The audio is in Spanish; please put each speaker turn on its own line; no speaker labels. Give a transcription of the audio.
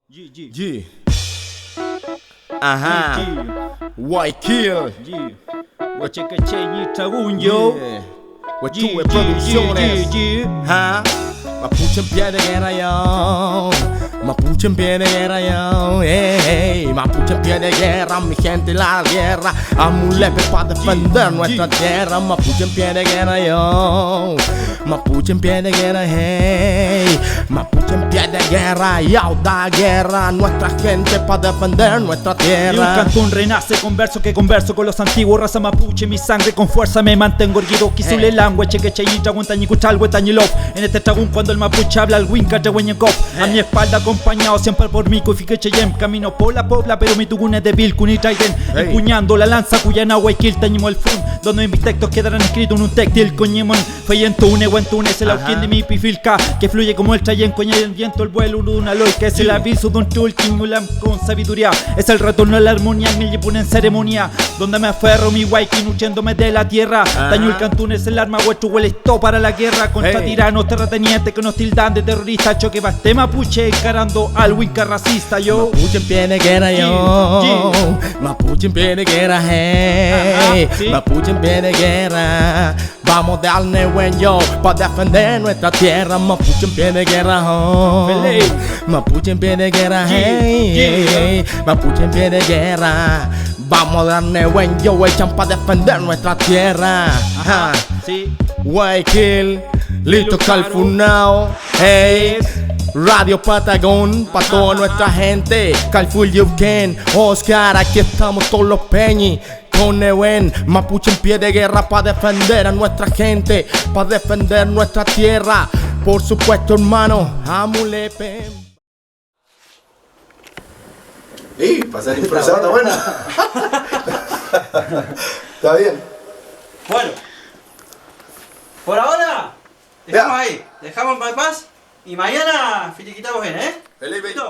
G. Ajá. White Kill.
Huachecacheñi Tragunyo.
Huachue Producciones. Ajá. Mapuche en pie de guerra yo. Mapuche en pie de guerra yo. Hey, Mapuche en pie de guerra, mi gente la guerra. Amulepe para defender nuestra tierra. Mapuche en pie de guerra yo. Mapuche en pie de guerra, hey. Mapuche en pie de guerra y da guerra a nuestra gente para defender nuestra tierra.
Y un cantón renace con verso que converso con los antiguos, raza mapuche, mi sangre con fuerza me mantengo erguido. Kisule langue, chequecheyi, tragun tañicuchal, huetañilov. En este tragún cuando el mapuche habla el winca, trehueñekov. A mi espalda acompañado siempre por mi kuifiquecheyem. Camino por la pobla, pero mi tugun es débil, kun y traiden. Empuñando la lanza cuyana, huayquil, tañimo el fun. Donde mis textos quedarán escritos en un textil, coñemon. Feyentune, guantune, es el auquín de mi pifilca. Que fluye como el trayen, coña el viento, el vuelo, de una loy. Que es el aviso de un tulking, con sabiduría. Es el retorno a la armonía, me llevo en ceremonia. Donde me aferro mi guayquín, huyéndome de la tierra. Taño el cantún es el arma, vuestro huele esto para la guerra. Contra tiranos, terratenientes que nos tildan de terroristas. Choque baste mapuche, encarando al winca racista, yo.
Mapuche en pie de guerra yo. Mapuche en pie de guerra, hey. Mapuche en pie de guerra. Vamos a darle buen yo para defender nuestra tierra. Mapuche en pie de guerra, oh. Mapuche en pie de guerra, hey. Mapuche en pie de guerra. Vamos a darle buen yo, echan para defender nuestra tierra. White Kill, Lito Calfunao, hey. Radio Patagón, pa' toda nuestra gente. Calful Yuken, Oscar, aquí estamos todos los peñis. Con Newen, Mapuche en pie de guerra pa' defender a nuestra gente, pa' defender nuestra tierra. Por supuesto, hermano, Amulepe.
¡Ey! Pasar improvisado está buena. Está bien.
Bueno, por ahora dejamos ahí, dejamos el bypass y mañana finiquitamos bien, ¿eh?
Feliz 20.